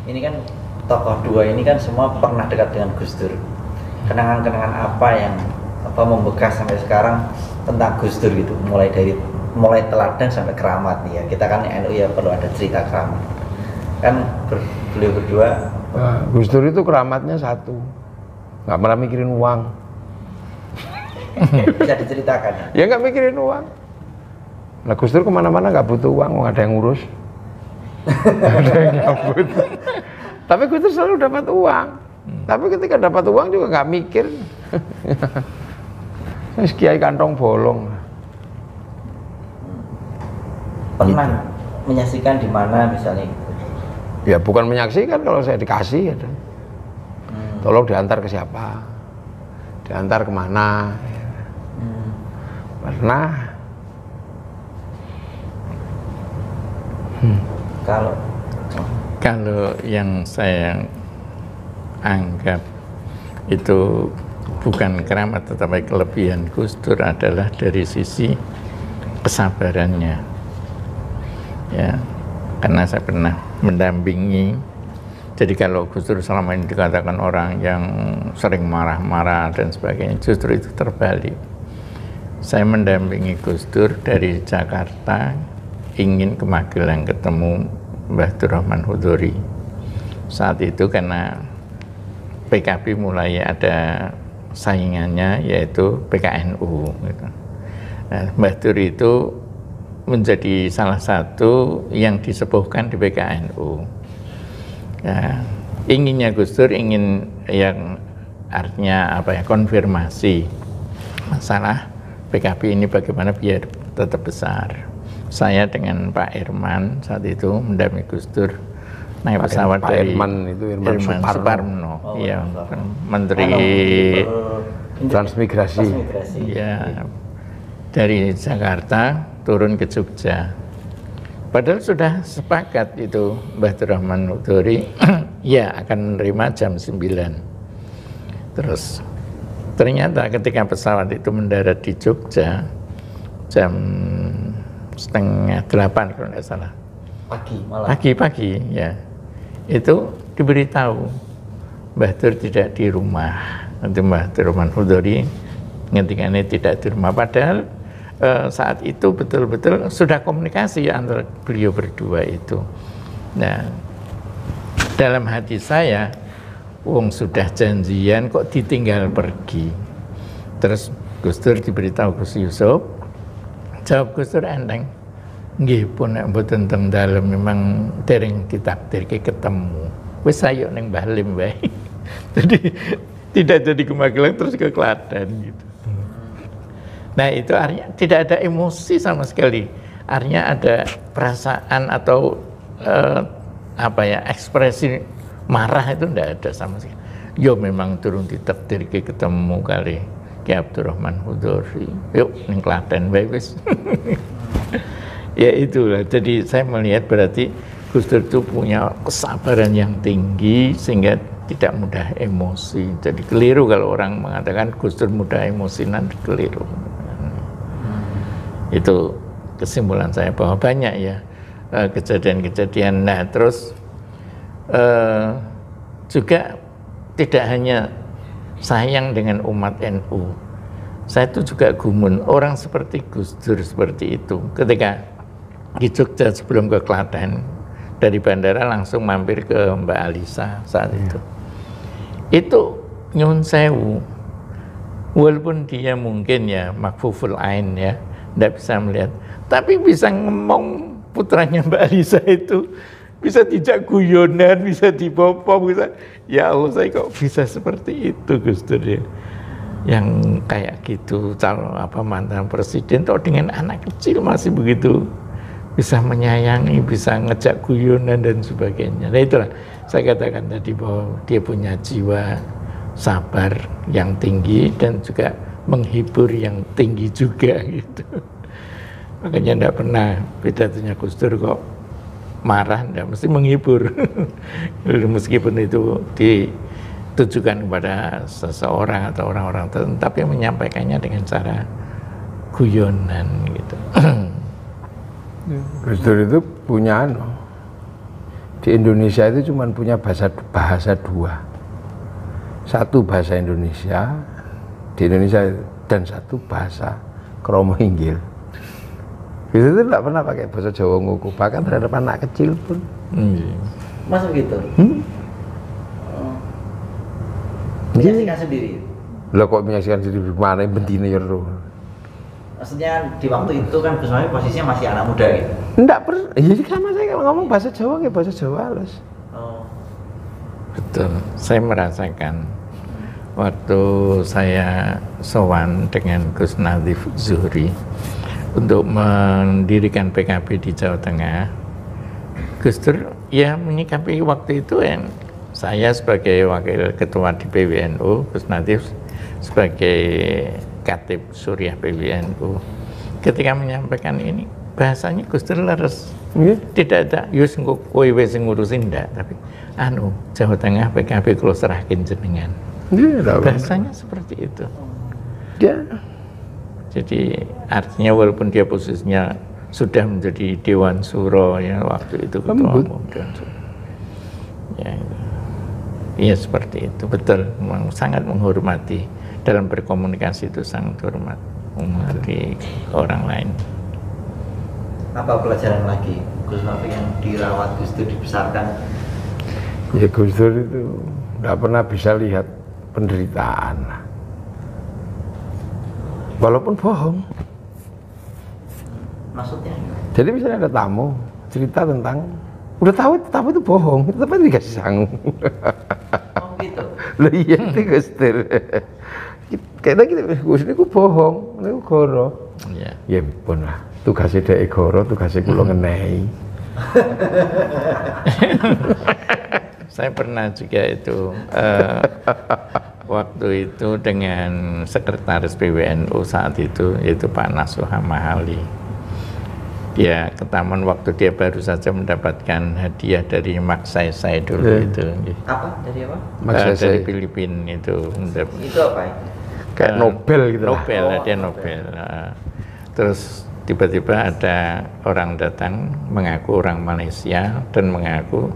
ini kan tokoh dua ini kan semua pernah dekat dengan Gus Dur. Kenangan-kenangan apa yang membekas sampai sekarang tentang Gus Dur gitu, mulai teladan sampai keramat nih ya. Kita kan NU ya perlu ada cerita keramat. Kan beliau berdua. Gus Dur itu keramatnya satu, nggak pernah mikirin uang. Bisa diceritakan? Ya nggak mikirin uang. Nah Gus Dur kemana-mana nggak butuh uang, nggak ada yang ngurus. Ada yang nyambut. Tapi Gus Dur selalu dapat uang. Tapi ketika dapat uang juga nggak mikir. Kiai kantong bolong. Pernah menyaksikan di mana misalnya? Ya bukan menyaksikan, kalau saya dikasih ya. Tolong diantar ke siapa? Diantar kemana? Pernah. Kalau yang saya anggap itu bukan keramat tetapi kelebihan Gus Dur adalah dari sisi kesabarannya, ya, karena saya pernah mendampingi. Jadi kalau Gus Dur selama ini dikatakan orang yang sering marah-marah dan sebagainya, justru itu terbalik. Saya mendampingi Gus Dur dari Jakarta, ingin ke Magelang ketemu Mbah Abdurrahman Hudori. Saat itu karena PKB mulai ada saingannya, yaitu PKNU gitu. Nah, Mbah Dur itu menjadi salah satu yang disepuhkan di PKNU. Nah, inginnya Gus Dur ingin yang artinya apa ya, konfirmasi masalah PKB ini bagaimana biar tetap besar. Saya dengan Pak Irman saat itu mendampingi Gus Dur naik pesawat dari Irman Suparno. Iya, Menteri Transmigrasi. Ya, dari Jakarta turun ke Jogja. Padahal sudah sepakat itu Mbah Abdurrahman Hudori ya akan menerima jam 9. Terus ternyata ketika pesawat itu mendarat di Jogja jam 7:30 kalau tidak salah. Pagi ya. Itu diberitahu Mbah Dur tidak di rumah. Nanti Mbah Abdurrahman Hudori ngendikannya tidak di rumah. Padahal saat itu betul-betul sudah komunikasi antara beliau berdua itu. Nah, dalam hati saya, wong sudah janjian kok ditinggal pergi. Terus Gus Dur diberitahu Gus Yusuf, jawab Gus Dur enteng. Nggih pun nek mboten teng dalem memang dereng ditakdirke ketemu. Wis ayo ning Mbah Lim wae. Jadi tidak jadi ke Magelang terus ke Klaten gitu. Nah itu artinya tidak ada emosi sama sekali. Artinya ada perasaan atau ekspresi marah itu tidak ada sama sekali. Yo memang turun ditakdirke ketemu kali Ki Abdurrahman Hudori. Yuk ning Klaten wae wis. Ya itulah, jadi saya melihat berarti Gus Dur itu punya kesabaran yang tinggi sehingga tidak mudah emosi. Jadi keliru kalau orang mengatakan Gus Dur mudah emosinan, keliru. Itu kesimpulan saya bahwa banyak ya kejadian-kejadian. Nah terus juga tidak hanya sayang dengan umat NU, saya itu juga gumun orang seperti Gus Dur seperti itu. Ketika di Jogja sebelum ke Klaten, dari bandara langsung mampir ke Mbak Alisa saat itu. Itu nyun sewu, walaupun dia mungkin ya makfuful ain ya, tidak bisa melihat, tapi bisa ngomong putranya Mbak Alisa itu bisa dijak guyonan, bisa dibopong, bisa. Ya Allah, saya kok bisa seperti itu Gus Dur ya. Yang kayak gitu, calon mantan presiden, atau dengan anak kecil masih begitu bisa menyayangi, bisa ngejak guyonan dan sebagainya. Nah itulah saya katakan tadi bahwa dia punya jiwa sabar yang tinggi dan juga menghibur yang tinggi juga gitu. Makanya enggak pernah pidatonya Gus Dur kok marah, enggak, mesti menghibur. Meskipun itu ditujukan kepada seseorang atau orang-orang tertentu, tapi menyampaikannya dengan cara guyonan gitu. Gus Dur itu punya di Indonesia itu cuma punya bahasa dua. Satu bahasa Indonesia di Indonesia dan satu bahasa Kromo Inggil. Itu tidak pernah pakai bahasa Jawa Ngoko, bahkan terhadap anak kecil pun. Masuk gitu. Menyaksikan sendiri. Lah kok menyaksikan sendiri mana yang bentine ya roh. Maksudnya di waktu itu kan Gus Mami posisinya masih anak muda gitu. Enggak pernah. Ya sama saya kalau ngomong bahasa Jawa kayak bahasa Jawa halus. Oh. Betul, saya merasakan waktu saya sowan dengan Gus Nadif Zuhri untuk mendirikan PKB di Jawa Tengah. Gus Dur ya menyikapi waktu itu yang saya sebagai wakil ketua di PWNU, Gus Nadif sebagai Katib Suriah PWNU. Ketika menyampaikan ini, bahasanya Gus Dur leres. Tidak ada yus kowe wis ngurusin ndak, tapi Jawa Tengah PKB kula serahkin jenengan. Bahasanya seperti itu. Ya. Jadi artinya walaupun dia posisinya sudah menjadi Dewan Suro ya waktu itu ketua umum Dewan Suro. Ya, iya seperti itu, betul. Memang sangat menghormati dalam berkomunikasi itu, sangat hormat menghormati orang lain. Apa pelajaran lagi Gus Mafik yang dirawat Gus Dur, dibesarkan? Ya Gus Dur itu nggak pernah bisa lihat penderitaan, walaupun bohong. Maksudnya? Jadi misalnya ada tamu cerita tentang, udah tahu tamu itu bohong, tetap aja dikasih sangu. Oh gitu? Loh iya itu Gus Dur. Kayaknya gitu, Gus ini ku bohong, ini ku goro. Ya. Ya pun lah, tugasnya dia goro, tugasnya kulo ngenehi. Saya pernah juga itu waktu itu dengan sekretaris PWNU saat itu, yaitu Pak Nasuha Mahali. Dia ke taman waktu dia baru saja mendapatkan hadiah dari Mak Saisai dulu itu. Apa? Dari apa? Dari Filipina itu. Itu apa ya? Kayak Nobel gitu lah. Nobel, hadiah Nobel. Terus tiba-tiba ada orang datang mengaku orang Malaysia dan mengaku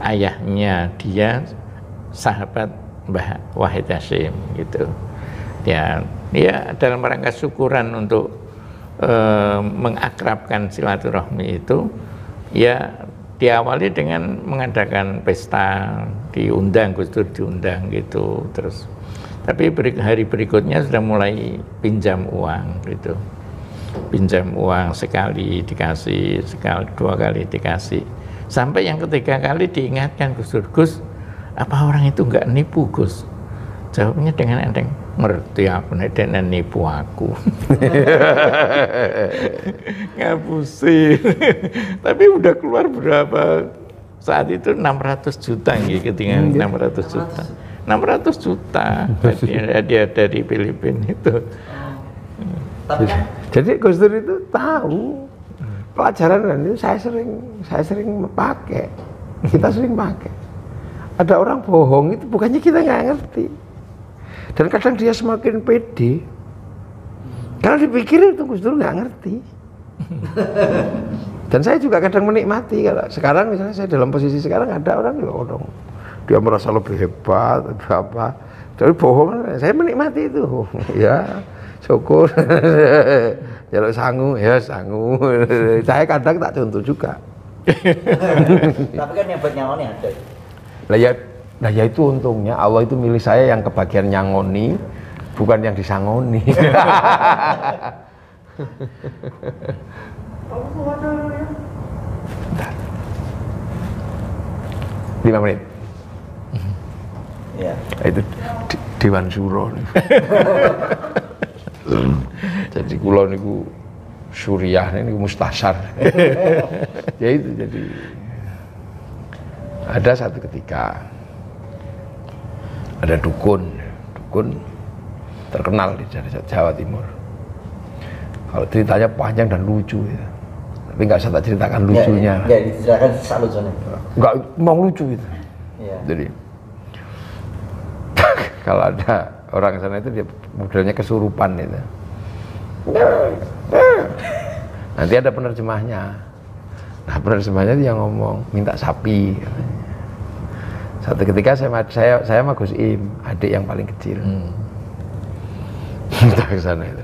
ayahnya dia sahabat Mbah Wahid Hasyim gitu. Ya dalam rangka syukuran untuk mengakrabkan silaturahmi itu, ya diawali dengan mengadakan pesta, diundang, Gus Dur diundang gitu. Terus tapi hari berikutnya sudah mulai pinjam uang gitu, pinjam uang sekali dikasih, sekali dua kali dikasih, sampai yang ketiga kali diingatkan Gus Dur, Gus apa orang itu nggak nipu Gus? Jawabnya dengan enteng, ngerti aku nek nipu aku. Ngapusin. Tapi udah keluar berapa saat itu 600 juta gitu, ketinggalan 600 juta. 600 juta hadiah dari Filipina itu. Jadi Gus Dur itu tahu pelajaran, dan itu saya sering pakai. Kita sering pakai. Ada orang bohong itu bukannya kita nggak ngerti. Dan kadang dia semakin pede. Kalau dipikirin itu Gus Dur nggak ngerti. Dan saya juga kadang menikmati kalau sekarang misalnya saya dalam posisi sekarang ada orang dia merasa lebih hebat apa. Tapi bohong, saya menikmati itu. Ya, syukur. Jaluk sangu, ya sangu. Saya kadang tak contoh juga. Tapi kan yang buat nyangoni ada. Nah ya itu untungnya Allah itu milih saya yang kebagian nyangoni, bukan yang disangoni. 5 menit. Ya. Nah, itu Dewan Suro. Jadi kula niku Suriah niku mustasar. Ya itu jadi ada satu ketika ada dukun terkenal di Jawa Timur. Kalau ceritanya panjang dan lucu ya. Tapi nggak saya tak ceritakan lucunya. Nggak diceritakan lucunya. Nggak mau lucu itu. Ya. Jadi kalau ada orang sana itu dia modelnya kesurupan itu. Nanti ada penerjemahnya. Nah penerjemahnya dia ngomong minta sapi. Satu ketika saya sama Gus Im, adik yang paling kecil, minta ke sana itu,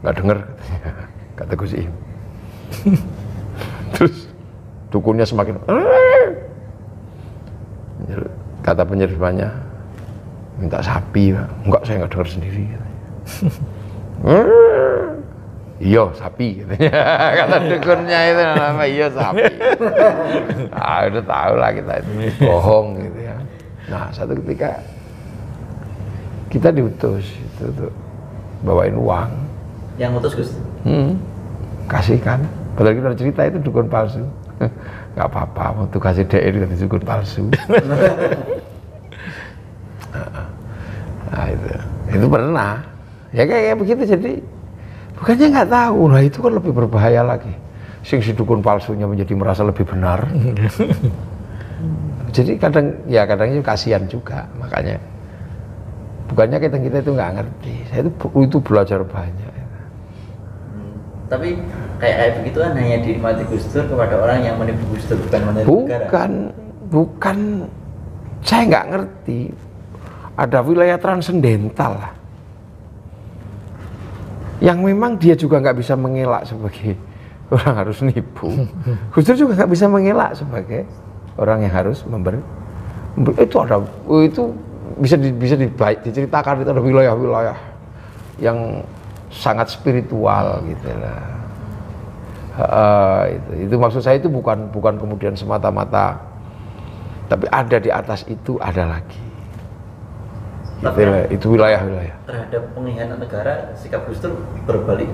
nggak denger, kata Gus Im. Terus dukunnya semakin, kata penerjemahnya minta sapi, enggak saya nggak dengar sendiri. Iya sapi, kata dukunnya itu nama iya sapi. Nah, udah tahu lah kita itu bohong gitu ya. Nah satu ketika kita diutus itu tuh bawain uang. Yang utus Gus? Kasihkan. Padahal kita cerita itu dukun palsu. Nggak apa-apa, waktu kasih DE itu dukun palsu. Nah itu pernah. Ya kayak begitu jadi. Bukannya nggak tahu, nah itu kan lebih berbahaya lagi. Si dukun palsunya menjadi merasa lebih benar. Jadi kadang itu kasihan juga, makanya. Bukannya kita itu nggak ngerti, saya itu belajar banyak. Tapi kayak begituan hanya dinikmati Gus Dur kepada orang yang menipu Gus Dur, bukan menipu negara. Bukan, saya nggak ngerti. Ada wilayah transendental lah. Yang memang dia juga nggak bisa mengelak sebagai orang harus nipu. Gus Dur juga nggak bisa mengelak sebagai orang yang harus memberi. Itu ada, itu bisa diceritakan, itu ada wilayah-wilayah yang sangat spiritual gitu lah. Itu maksud saya itu bukan kemudian semata-mata, tapi ada di atas itu ada lagi. Itu wilayah-wilayah. Terhadap pengkhianatan negara, sikap Gus Dur berbalik.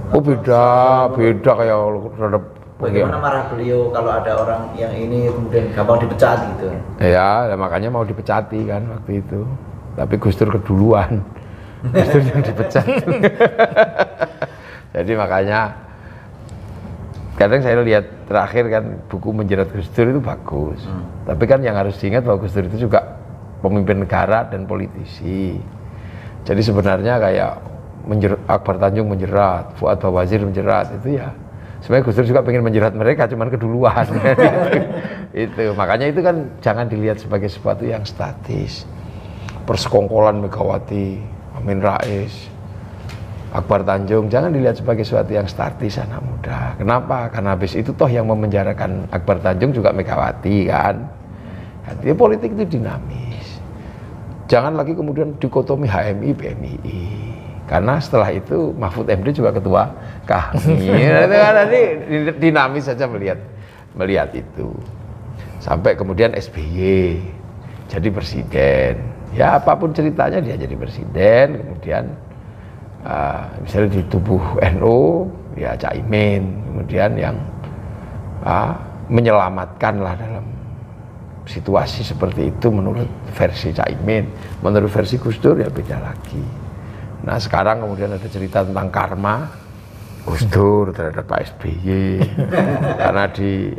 Oh beda kayak terhadap bagaimana marah beliau kalau ada orang yang ini kemudian gampang dipecat gitu. Ya makanya mau dipecati kan waktu itu. Tapi Gus Dur keduluan. Gus Dur yang dipecat. Jadi makanya kadang saya lihat terakhir kan buku Menjerat Gus Dur itu bagus. Tapi kan yang harus diingat bahwa Gus Dur itu juga pemimpin negara dan politisi. Jadi sebenarnya kayak Akbar Tanjung menjerat, Fuad Bawazir menjerat itu ya. Sebenarnya Gus Dur juga pengen menjerat mereka, cuman keduluan. Itu makanya itu kan jangan dilihat sebagai sesuatu yang statis. Persekongkolan Megawati, Amin Rais, Akbar Tanjung jangan dilihat sebagai sesuatu yang statis anak muda. Kenapa? Karena habis itu toh yang memenjarakan Akbar Tanjung juga Megawati kan. Jadi politik itu dinamis. Jangan lagi kemudian dikotomi HMI, PMII. Karena setelah itu Mahfud MD juga ketua kami. Itu kan nanti dinamis saja melihat itu. Sampai kemudian SBY jadi presiden. Ya apapun ceritanya dia jadi presiden. Kemudian misalnya di tubuh NU ya Caimin. Kemudian yang menyelamatkan lah dalam situasi seperti itu menurut versi Caimin. Menurut versi Gus Dur ya beda lagi. Nah sekarang kemudian ada cerita tentang karma Gus Dur terhadap Pak SBY karena di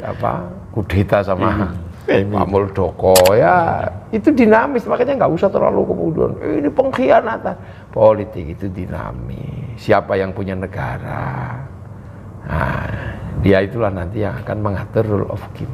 kudeta sama Pak Muldoko ya itu dinamis, makanya nggak usah terlalu kemudian ini pengkhianatan. Politik itu dinamis. Siapa yang punya negara, nah dia itulah nanti yang akan mengatur rule of game.